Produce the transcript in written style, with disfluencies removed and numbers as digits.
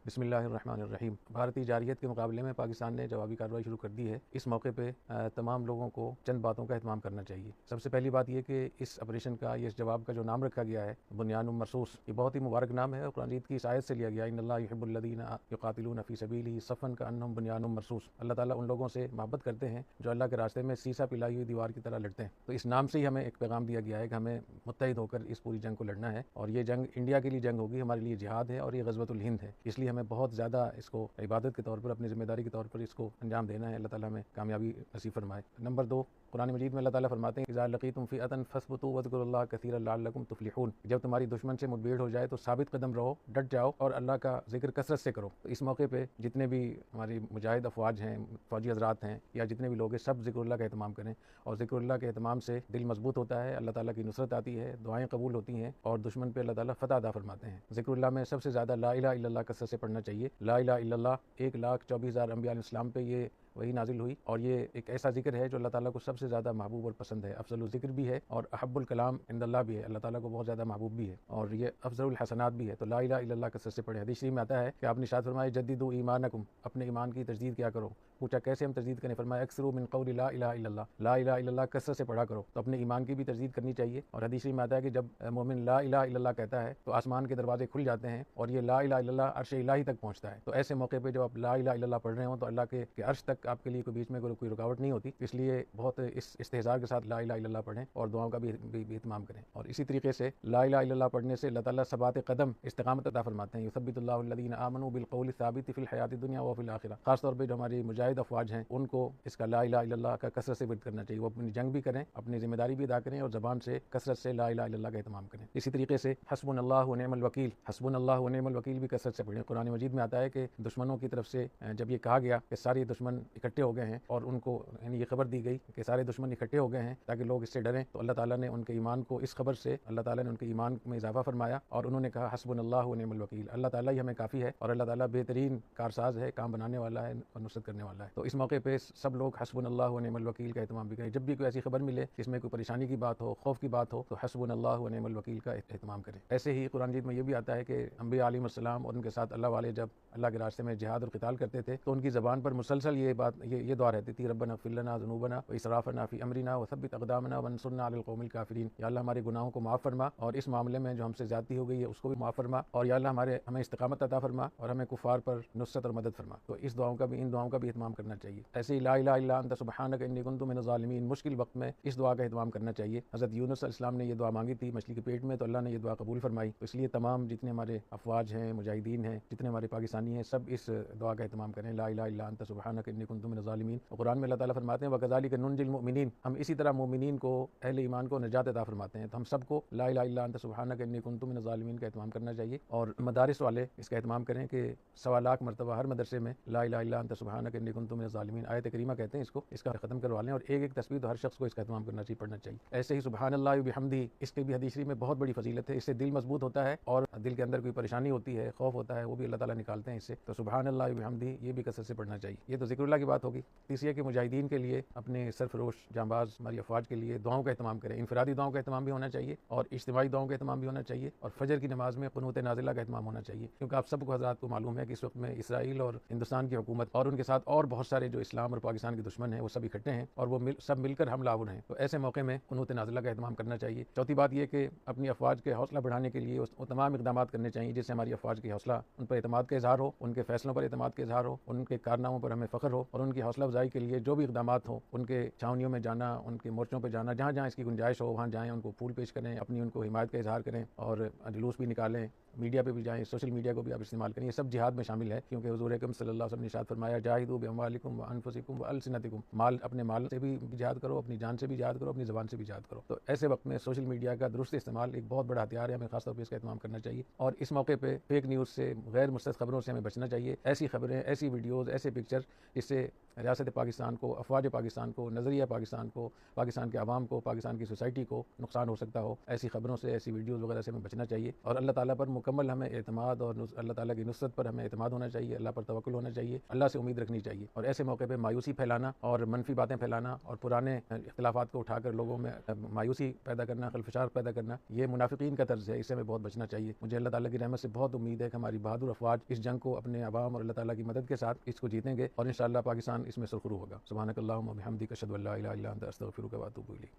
بسم اللہ الرحمن الرحیم۔ بھارتی جارحیت کے مقابلے میں پاکستان نے جوابی کارروائی شروع کر دی ہے۔ اس موقع پہ تمام لوگوں کو چند باتوں کا اہتمام کرنا چاہیے۔ سب سے پہلی بات یہ کہ اس آپریشن کا، اس جواب کا جو نام رکھا گیا ہے بنیان مرصوص، یہ بہت ہی مبارک نام ہے اور قرآن مجید کی اس آیت سے لیا گیا ہے، ان اللہ یحب الذین یقاتلون فی سبیلہ صفا کانہم بنیان مرصوص۔ اللہ تعالیٰ ان لوگوں سے محبت کرتے ہیں جو اللہ کے راستے میں سیسا پلائی ہوئی دیوار کی طرح لڑتے ہیں۔ تو اس نام سے ہی ہمیں ایک پیغام دیا گیا ہے کہ ہمیں متحد ہو کر اس پوری جنگ کو لڑنا ہے، اور یہ جنگ انڈیا کے لیے جنگ ہوگی، ہمارے لیے جہاد ہے اور یہ غزوۃ الہند ہے۔ اس لیے ہمیں بہت زیادہ اس کو عبادت کے طور پر، اپنی ذمہ داری کے طور پر اس کو انجام دینا ہے۔ اللہ تعالیٰ ہمیں کامیابی نصیب فرمائے۔ نمبر 2، قرآن مجید میں اللہ تعالیٰ فرماتے ہیں اذا لقیتم فئۃ فاثبتوا واذکروا اللہ کثیرا لعلکم تفلحون۔ جب تمہاری دشمن سے مدبھیڑ ہو جائے تو ثابت قدم رہو، ڈٹ جاؤ اور اللہ کا ذکر کثرت سے کرو۔ تو اس موقع پہ جتنے بھی ہماری مجاہد افواج ہیں، فوجی حضرات ہیں یا جتنے بھی لوگ ہیں، سب ذکر اللہ کا اہتمام کریں، اور ذکر اللہ کے اہتمام سے دل مضبوط ہوتا ہے، اللہ تعالیٰ کی نصرت آتی ہے، دعائیں قبول ہوتی ہیں اور دشمن پہ اللہ تعالیٰ فتح عطا فرماتے ہیں۔ ذکر اللہ میں سب سے زیادہ لا الہ الا اللہ کثرت سے پڑھنا چاہیے۔ لا الہ الا اللہ 1,24,000 انبیاء علیہ السلام پہ یہ وہی نازل ہوئی، اور یہ ایک ایسا ذکر ہے جو اللہ تعالیٰ کو سب سے زیادہ محبوب اور پسند ہے، افضل الذکر بھی ہے اور احب الکلام عند اللہ بھی ہے، اللہ تعالیٰ کو بہت زیادہ محبوب بھی ہے، اور یہ افضل الحسنات بھی ہے۔ تو لا الہ الا اللہ کثرت سے پڑھیں۔ حدیث شریف میں آتا ہے کہ آپ نے ارشاد فرمایا جددوا ایمانکم، اپنے ایمان کی تجدید کیا کرو۔ پوچھا کیسے ہم تجدید کریں؟ فرمایا اکثروا من قول لا الہ الا اللہ، لا الہ الا اللہ کثرت سے پڑھا کرو۔ تو اپنے ایمان کی بھی تجدید کرنی چاہیے، اور حدیث شریف میں آتا ہے کہ جب مومن لا الہ الا اللہ کہتا ہے تو آسمان کے دروازے کھل جاتے ہیں اور یہ لا الہ الا اللہ عرش الہی تک پہنچتا ہے۔ تو ایسے موقع پہ جب آپ لا الہ الا اللہ پڑھ رہے ہوں تو اللہ کے عرش تک آپ کے لیے کوئی بیچ میں کوئی رکاوٹ نہیں ہوتی، اس لیے بہت اس استحضار کے ساتھ لا الہ الا اللہ پڑھیں اور دعاؤں کا بھی اہتمام کریں۔ اور اسی طریقے سے لا الہ الا اللہ پڑھنے سے اللہ تعالیٰ ثبات قدم، استقامت عطا فرماتے ہیں۔ یثبت اللہ الذین آمنوا بالقول الثابت فی الحیات الدنیا وفی الآخرہ۔ خاص طور پہ جو ہماری مجاہد افواج ہیں ان کو اس کا لا الہ الا اللہ کا کثرت سے ورد کرنا چاہیے، وہ اپنی جنگ بھی کریں، اپنی ذمہ داری بھی ادا کریں اور زبان سے کثرت سے لا الہ الا اللہ کا اہتمام کریں۔ اسی طریقے سے حسبنا اللہ ونعم الوکیل، حسبنا اللہ ونعم الوکیل بھی کثرت سے پڑھیں۔ قرآن مجید میں آتا ہے کہ دشمنوں کی طرف سے جب یہ کہا گیا کہ سارے دشمن اکٹھے ہو گئے ہیں اور ان کو یعنی یہ خبر دی گئی کہ سارے دشمن اکٹھے ہو گئے ہیں تاکہ لوگ اس سے ڈریں، تو اللہ تعالیٰ نے ان کے ایمان کو، اس خبر سے اللہ تعالیٰ نے ان کے ایمان میں اضافہ فرمایا اور انہوں نے کہا حسبنا اللہ ونعم الوکیل، اللہ تعالیٰ ہی ہمیں کافی ہے اور اللہ تعالیٰ بہترین کارساز ہے، کام بنانے والا ہے اور نصرت کرنے والا ہے۔ تو اس موقع پہ سب لوگ حسبنا اللہ ونعم الوکیل کا اہتمام بھی کریں۔ جب بھی کوئی ایسی خبر ملے جس میں کوئی پریشانی کی بات ہو، خوف کی بات ہو، تو حسبنا اللہ ونعم الوکیل کا اہتمام کریں۔ ایسے ہی قرآن مجید میں یہ بھی آتا ہے کہ انبیاء علیہ السلام اور ان کے ساتھ اللہ والے جب اللہ کے راستے میں جہاد اور قتال کرتے تھے تو ان کی زبان پر مسلسل یہ دعا رہتی تھی، ربنا اغفر لنا ذنوبنا واسرافنا فی امرنا وثبت اقدامنا وانصرنا علی القوم الکافرین۔ یا اللہ ہمارے گناہوں کو معاف فرما اور اس معاملے میں جو ہم سے زیادتی ہو گئی ہے اس کو بھی معاف فرما، اور یا اللہ ہمیں استقامت عطا فرما اور ہمیں کفار پر نصرت اور مدد فرما۔ تو ان دعاؤں کا بھی اہتمام کرنا چاہیے۔ ایسے ہی لا الہ الا انت سبحانک انی کنت من الظالمین، مشکل وقت میں اس دعا کا اہتمام کرنا چاہیے۔ حضرت یونس علیہ السلام نے یہ دعا مانگی تھی مچھلی کے پیٹ میں، تو اللہ نے یہ دعا قبول فرمائی۔ تو اس لیے تمام جتنے ہمارے افواج ہیں، مجاہدین ہیں، جتنے ہمارے پاکستانی ہیں، سب اس دعا کا اہتمام کریں، لا الہ الا انت سبحانک انی کنت من الظالمین۔ اور قرآن میں اللہ تعالیٰ فرماتے ہیں وکذالک ننجی المؤمنین، ہم اسی طرح مومنین کو، اہل ایمان کو نجات عطا فرماتے ہیں۔ تو ہم سب کو لا الہ الا انت سبحانک انی کنت من الظالمین کا اہتمام کرنا چاہیے، اور مدارس والے اس کا اہتمام کریں کہ 1,25,000 مرتبہ ہر مدرسے میں لا الہ الا انت سبحانک انی کنت من الظالمین آیت کریمہ کہتے ہیں اس کا ختم کروا لیں، اور ایک تسبیح تو ہر شخص کو اس کا اہتمام کرنا چاہیے، پڑھنا چاہیے۔ ایسے ہی سبحان اللہ وبحمدہ، اس کے بھی حدیث شریف میں بہت بڑی فضیلت ہے، اس سے دل مضبوط ہوتا ہے اور دل کے اندر کوئی پریشانی ہوتی ہے، خوف ہوتا ہے، وہ بھی اللہ تعالیٰ نکالتے ہیں اس سے۔ تو سبحان اللہ وبحمدہ یہ بھی کثرت سے پڑھنا چاہیے۔ یہ تو ذکر اللہ کی بات ہوگی۔ تیسری ہے کہ مجاہدین کے لیے، اپنے سرفروش جانباز ہماری افواج کے لیے دعاؤں کا اہتمام کریں، انفرادی دعاؤں کا اہتمام بھی ہونا چاہیے اور اجتماعی دعاؤں کا اہتمام بھی ہونا چاہیے، اور فجر کی نماز میں قنوت نازلہ کا اہتمام ہونا چاہیے، کیونکہ آپ سب کو حضرات کو معلوم ہے کہ اس وقت میں اسرائیل اور ہندوستان کی حکومت اور ان کے ساتھ اور بہت سارے جو اسلام اور پاکستان کے دشمن ہیں وہ سب اکٹھے ہیں اور وہ سب مل کر حملہ آور ہیں۔ تو ایسے موقع میں قنوت نازلہ کا اہتمام کرنا چاہیے۔ چوتھی بات یہ کہ اپنی افواج کے حوصلہ بڑھانے کے لیے وہ تمام اقدامات کرنے چاہیے جس سے ہماری افواج کی حوصلہ، ان پر اعتماد کا اظہار ہو، ان کے فیصلوں پر اعتماد کا اظہار ہو، ان کے کارناموں پر ہمیں فخر ہو، اور ان کی حوصلہ افزائی کے لیے جو بھی اقدامات ہوں، ان کے چھاؤنیوں میں جانا، ان کے مورچوں پہ جانا، جہاں جہاں اس کی گنجائش ہو وہاں جائیں، ان کو پھول پیش کریں، اپنی ان کو حمایت کا اظہار کریں اور جلوس بھی نکالیں، میڈیا پہ بھی جائیں، سوشل میڈیا کو بھی آپ استعمال کریں۔ یہ سب جہاد میں شامل ہے، کیونکہ حضور اکرم صلی اللہ علیہ وسلم نے ارشاد فرمایا جاہدوا باموالکم وانفسکم والسنتکم، اپنے مال سے بھی جہاد کرو، اپنی جان سے بھی جہاد کرو، اپنی زبان سے بھی جہاد کرو۔ تو ایسے وقت میں سوشل میڈیا کا درست استعمال ایک بہت بڑا ہتھیار ہے، ہمیں خاص طور پہ اس کا اہتمام کرنا چاہیے، اور اس موقع پہ فیک نیوز سے، غیر مستند خبروں سے ہمیں بچنا چاہیے۔ ایسی خبریں، ایسی ویڈیوز، ایسے پکچر جس سے ریاست پاکستان کو، افواج پاکستان کو، نظریہ پاکستان کو، پاکستان کے عوام کو، پاکستان کی سوسائٹی کو نقصان ہو سکتا ہو، ایسی خبروں سے، ایسی ویڈیوز وغیرہ سے ہمیں بچنا چاہیے، اور اللہ تعالیٰ پر مکمل ہمیں اعتماد اور اللہ تعالیٰ کی نصرت پر ہمیں اعتماد ہونا چاہیے، اللہ پر توکل ہونا چاہیے، اللہ سے امید رکھنی چاہیے، اور ایسے موقع پہ مایوسی پھیلانا اور منفی باتیں پھیلانا اور پرانے اختلافات کو اٹھا کر لوگوں میں مایوسی پیدا کرنا، خلفشار پیدا کرنا، یہ منافقین کا طرز ہے، اس سے ہمیں بہت بچنا چاہیے۔ مجھے اللہ تعالیٰ کی رحمت سے بہت امید ہے کہ ہماری بہادر افواج اس جنگ کو اپنے عوام اور اللہ تعالیٰ کی مدد کے ساتھ اس کو جیتیں گے، اور انشاءاللہ پاکستان اس میں سرخرو ہوگا۔ سبحانک اللہم و بحمدک، اشہد ان لا الہ الا انت، استغفرک و اتوب الیک۔